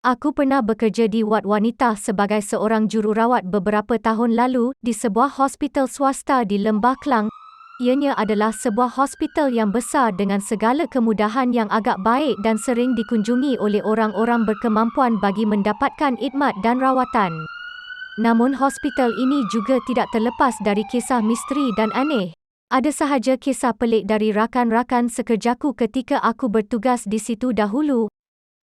Aku pernah bekerja di ward wanita sebagai seorang jururawat beberapa tahun lalu di sebuah hospital swasta di Lembah Klang. Ianya adalah sebuah hospital yang besar dengan segala kemudahan yang agak baik dan sering dikunjungi oleh orang-orang berkemampuan bagi mendapatkan khidmat dan rawatan. Namun hospital ini juga tidak terlepas dari kisah misteri dan aneh. Ada sahaja kisah pelik dari rakan-rakan sekerjaku ketika aku bertugas di situ dahulu.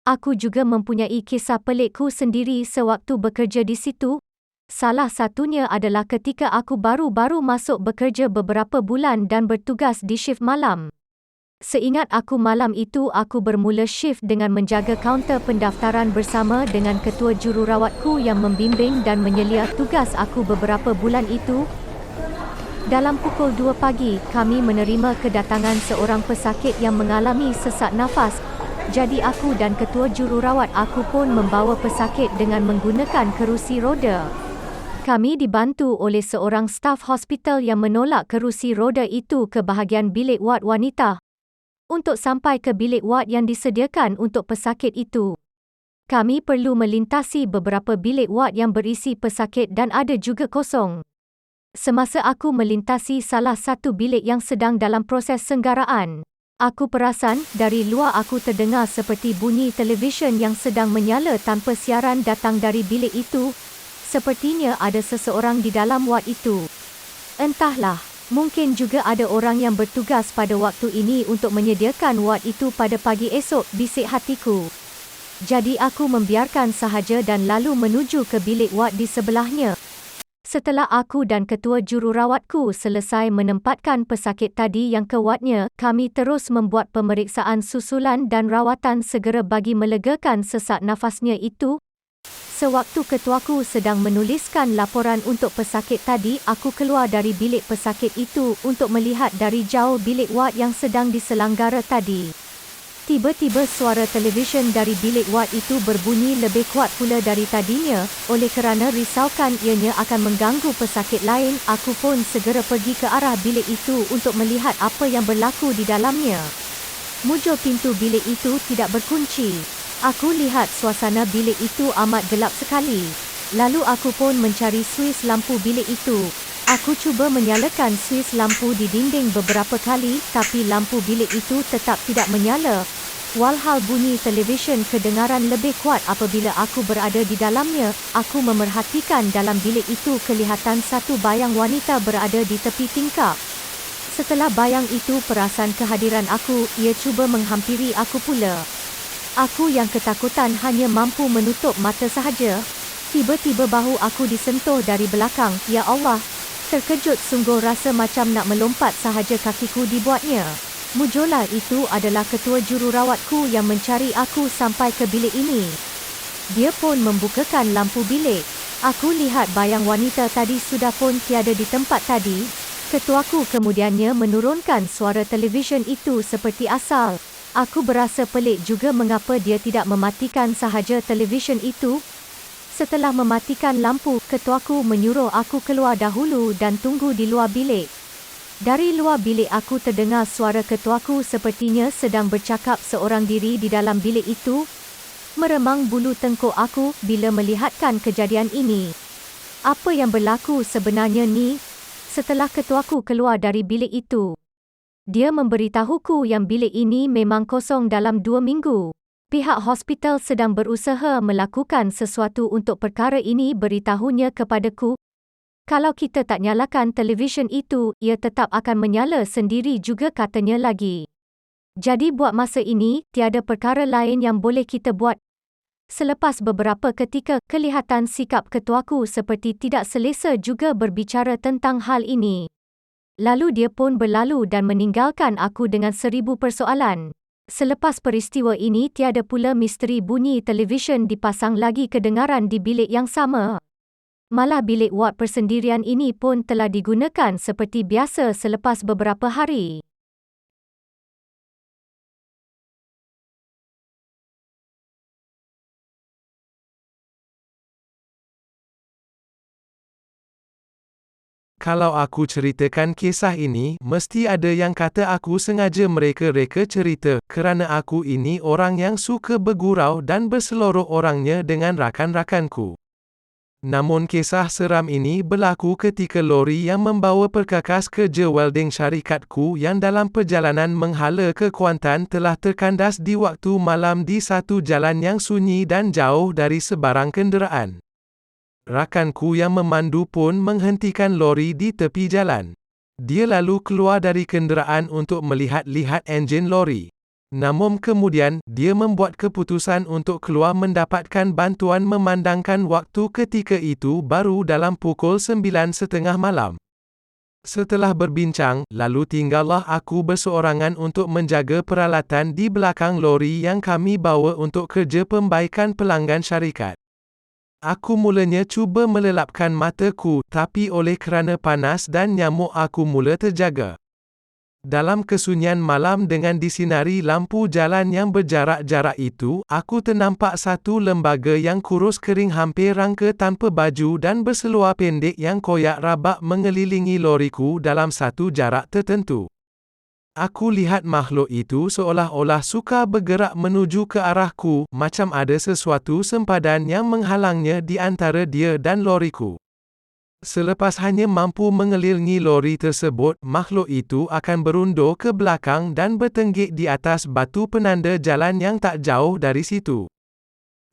Aku juga mempunyai kisah pelikku sendiri sewaktu bekerja di situ. Salah satunya adalah ketika aku baru-baru masuk bekerja beberapa bulan dan bertugas di shift malam. Seingat aku malam itu aku bermula shift dengan menjaga kaunter pendaftaran bersama dengan ketua jururawatku yang membimbing dan menyelia tugas aku beberapa bulan itu. Dalam pukul 2 pagi, kami menerima kedatangan seorang pesakit yang mengalami sesak nafas. Jadi aku dan ketua jururawat aku pun membawa pesakit dengan menggunakan kerusi roda. Kami dibantu oleh seorang staf hospital yang menolak kerusi roda itu ke bahagian bilik ward wanita untuk sampai ke bilik ward yang disediakan untuk pesakit itu. Kami perlu melintasi beberapa bilik ward yang berisi pesakit dan ada juga kosong. Semasa aku melintasi salah satu bilik yang sedang dalam proses senggaraan, aku perasan dari luar aku terdengar seperti bunyi televisyen yang sedang menyala tanpa siaran datang dari bilik itu. Sepertinya ada seseorang di dalam ward itu. Entahlah, mungkin juga ada orang yang bertugas pada waktu ini untuk menyediakan ward itu pada pagi esok, bisik hatiku. Jadi aku membiarkan sahaja dan lalu menuju ke bilik ward di sebelahnya. Setelah aku dan ketua jururawatku selesai menempatkan pesakit tadi yang ke wardnya, kami terus membuat pemeriksaan susulan dan rawatan segera bagi melegakan sesak nafasnya itu. Sewaktu ketuaku sedang menuliskan laporan untuk pesakit tadi, aku keluar dari bilik pesakit itu untuk melihat dari jauh bilik ward yang sedang diselenggara tadi. Tiba-tiba suara televisyen dari bilik ward itu berbunyi lebih kuat pula dari tadinya. Oleh kerana risaukan ianya akan mengganggu pesakit lain, aku pun segera pergi ke arah bilik itu untuk melihat apa yang berlaku di dalamnya. Mujur pintu bilik itu tidak berkunci. Aku lihat suasana bilik itu amat gelap sekali. Lalu aku pun mencari suis lampu bilik itu. Aku cuba menyalakan suis lampu di dinding beberapa kali, tapi lampu bilik itu tetap tidak menyala. Walhal bunyi televisyen kedengaran lebih kuat apabila aku berada di dalamnya, aku memerhatikan dalam bilik itu kelihatan satu bayang wanita berada di tepi tingkap. Setelah bayang itu perasan kehadiran aku, ia cuba menghampiri aku pula. Aku yang ketakutan hanya mampu menutup mata sahaja. Tiba-tiba bahu aku disentuh dari belakang. Ya Allah! Terkejut sungguh, rasa macam nak melompat sahaja kakiku dibuatnya. Mujurlah itu adalah ketua jururawatku yang mencari aku sampai ke bilik ini. Dia pun membukakan lampu bilik. Aku lihat bayang wanita tadi sudah pun tiada di tempat tadi. Ketuaku kemudiannya menurunkan suara televisyen itu seperti asal. Aku berasa pelik juga mengapa dia tidak mematikan sahaja televisyen itu. Setelah mematikan lampu, ketuaku menyuruh aku keluar dahulu dan tunggu di luar bilik. Dari luar bilik aku terdengar suara ketuaku sepertinya sedang bercakap seorang diri di dalam bilik itu. Meremang bulu tengkuk aku bila melihatkan kejadian ini. Apa yang berlaku sebenarnya ni? Setelah ketuaku keluar dari bilik itu, dia memberitahuku yang bilik ini memang kosong dalam 2 minggu. Pihak hospital sedang berusaha melakukan sesuatu untuk perkara ini, beritahunya kepadaku. Kalau kita tak nyalakan televisyen itu, ia tetap akan menyala sendiri juga, katanya lagi. Jadi buat masa ini, tiada perkara lain yang boleh kita buat. Selepas beberapa ketika, kelihatan sikap ketuaku seperti tidak selesa juga berbicara tentang hal ini. Lalu dia pun berlalu dan meninggalkan aku dengan 1000 persoalan. Selepas peristiwa ini tiada pula misteri bunyi televisyen dipasang lagi kedengaran di bilik yang sama. Malah bilik ward persendirian ini pun telah digunakan seperti biasa selepas beberapa hari. Kalau aku ceritakan kisah ini, mesti ada yang kata aku sengaja mereka-reka cerita, kerana aku ini orang yang suka bergurau dan berseloroh orangnya dengan rakan-rakanku. Namun kisah seram ini berlaku ketika lori yang membawa perkakas kerja welding syarikatku yang dalam perjalanan menghala ke Kuantan telah terkandas di waktu malam di satu jalan yang sunyi dan jauh dari sebarang kenderaan. Rakanku yang memandu pun menghentikan lori di tepi jalan. Dia lalu keluar dari kenderaan untuk melihat-lihat enjin lori. Namun kemudian, dia membuat keputusan untuk keluar mendapatkan bantuan memandangkan waktu ketika itu baru dalam pukul 9.30 malam. Setelah berbincang, lalu tinggallah aku berseorangan untuk menjaga peralatan di belakang lori yang kami bawa untuk kerja pembaikan pelanggan syarikat. Aku mulanya cuba melelapkan mataku, tapi oleh kerana panas dan nyamuk aku mula terjaga. Dalam kesunyian malam dengan disinari lampu jalan yang berjarak-jarak itu, aku ternampak satu lembaga yang kurus kering hampir rangka tanpa baju dan berseluar pendek yang koyak rabak mengelilingi loriku dalam satu jarak tertentu. Aku lihat makhluk itu seolah-olah suka bergerak menuju ke arahku, macam ada sesuatu sempadan yang menghalangnya di antara dia dan loriku. Selepas hanya mampu mengelilingi lori tersebut, makhluk itu akan berundur ke belakang dan bertenggik di atas batu penanda jalan yang tak jauh dari situ.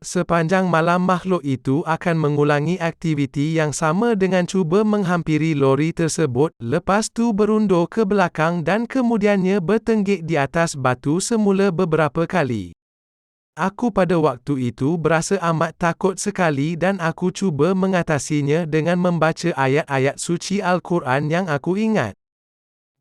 Sepanjang malam makhluk itu akan mengulangi aktiviti yang sama dengan cuba menghampiri lori tersebut, lepas tu berundur ke belakang dan kemudiannya bertenggik di atas batu semula beberapa kali. Aku pada waktu itu berasa amat takut sekali dan aku cuba mengatasinya dengan membaca ayat-ayat suci Al-Quran yang aku ingat.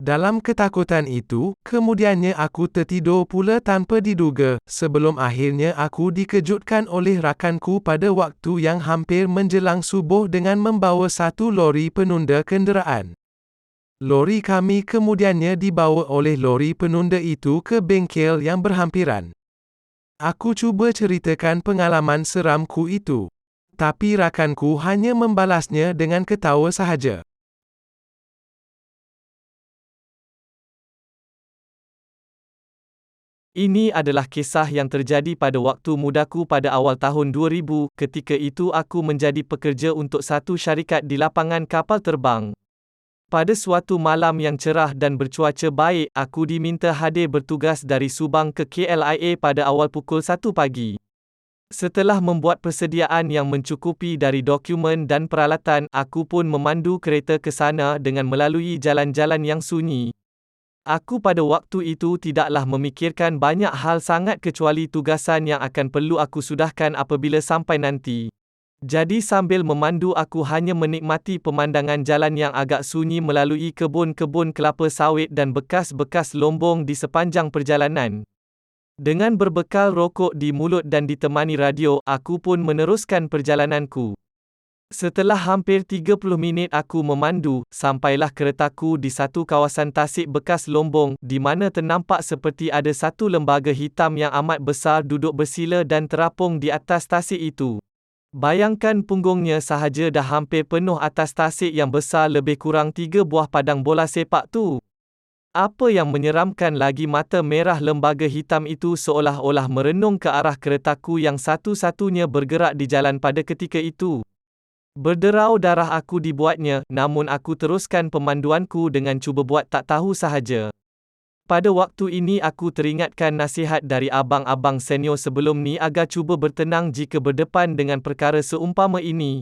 Dalam ketakutan itu, kemudiannya aku tertidur pula tanpa diduga, sebelum akhirnya aku dikejutkan oleh rakanku pada waktu yang hampir menjelang subuh dengan membawa satu lori penunda kenderaan. Lori kami kemudiannya dibawa oleh lori penunda itu ke bengkel yang berhampiran. Aku cuba ceritakan pengalaman seramku itu. Tapi rakanku hanya membalasnya dengan ketawa sahaja. Ini adalah kisah yang terjadi pada waktu mudaku pada awal tahun 2000, ketika itu aku menjadi pekerja untuk satu syarikat di lapangan kapal terbang. Pada suatu malam yang cerah dan bercuaca baik, aku diminta hadir bertugas dari Subang ke KLIA pada awal pukul 1 pagi. Setelah membuat persediaan yang mencukupi dari dokumen dan peralatan, aku pun memandu kereta ke sana dengan melalui jalan-jalan yang sunyi. Aku pada waktu itu tidaklah memikirkan banyak hal sangat kecuali tugasan yang akan perlu aku sudahkan apabila sampai nanti. Jadi sambil memandu aku hanya menikmati pemandangan jalan yang agak sunyi melalui kebun-kebun kelapa sawit dan bekas-bekas lombong di sepanjang perjalanan. Dengan berbekal rokok di mulut dan ditemani radio, aku pun meneruskan perjalananku. Setelah hampir 30 minit aku memandu, sampailah keretaku di satu kawasan tasik bekas lombong, di mana ternampak seperti ada satu lembaga hitam yang amat besar duduk bersila dan terapung di atas tasik itu. Bayangkan punggungnya sahaja dah hampir penuh atas tasik yang besar lebih kurang 3 buah padang bola sepak tu. Apa yang menyeramkan lagi, mata merah lembaga hitam itu seolah-olah merenung ke arah keretaku yang satu-satunya bergerak di jalan pada ketika itu. Berderau darah aku dibuatnya, namun aku teruskan pemanduanku dengan cuba buat tak tahu sahaja. Pada waktu ini aku teringatkan nasihat dari abang-abang senior sebelum ni agar cuba bertenang jika berdepan dengan perkara seumpama ini.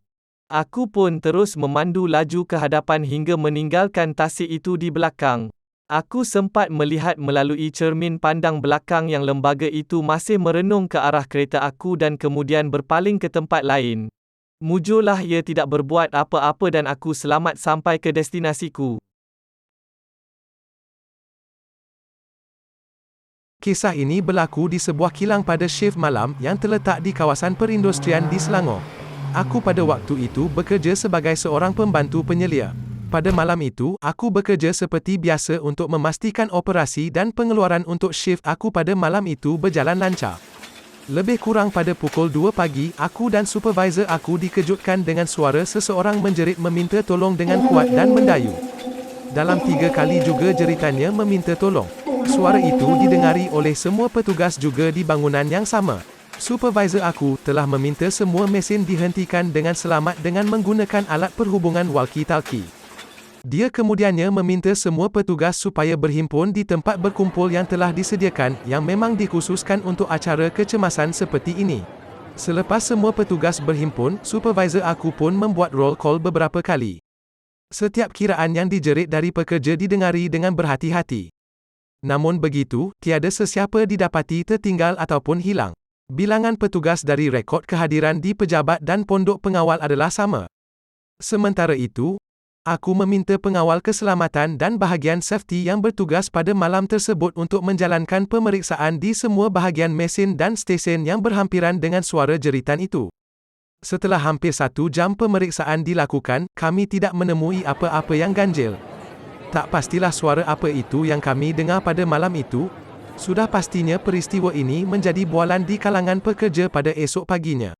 Aku pun terus memandu laju ke hadapan hingga meninggalkan tasik itu di belakang. Aku sempat melihat melalui cermin pandang belakang yang lembaga itu masih merenung ke arah kereta aku dan kemudian berpaling ke tempat lain. Mujurlah ia tidak berbuat apa-apa dan aku selamat sampai ke destinasiku. Kisah ini berlaku di sebuah kilang pada shift malam yang terletak di kawasan perindustrian di Selangor. Aku pada waktu itu bekerja sebagai seorang pembantu penyelia. Pada malam itu, aku bekerja seperti biasa untuk memastikan operasi dan pengeluaran untuk shift aku pada malam itu berjalan lancar. Lebih kurang pada pukul 2 pagi, aku dan supervisor aku dikejutkan dengan suara seseorang menjerit meminta tolong dengan kuat dan mendayu. Dalam 3 kali juga jeritannya meminta tolong. Suara itu didengari oleh semua petugas juga di bangunan yang sama. Supervisor aku telah meminta semua mesin dihentikan dengan selamat dengan menggunakan alat perhubungan walkie-talkie. Dia kemudiannya meminta semua petugas supaya berhimpun di tempat berkumpul yang telah disediakan, yang memang dikhususkan untuk acara kecemasan seperti ini. Selepas semua petugas berhimpun, supervisor aku pun membuat roll call beberapa kali. Setiap kiraan yang dijerit dari pekerja didengari dengan berhati-hati. Namun begitu, tiada sesiapa didapati tertinggal ataupun hilang. Bilangan petugas dari rekod kehadiran di pejabat dan pondok pengawal adalah sama. Sementara itu, aku meminta pengawal keselamatan dan bahagian safety yang bertugas pada malam tersebut untuk menjalankan pemeriksaan di semua bahagian mesin dan stesen yang berhampiran dengan suara jeritan itu. Setelah hampir 1 jam pemeriksaan dilakukan, kami tidak menemui apa-apa yang ganjil. Tak pastilah suara apa itu yang kami dengar pada malam itu. Sudah pastinya peristiwa ini menjadi bualan di kalangan pekerja pada esok paginya.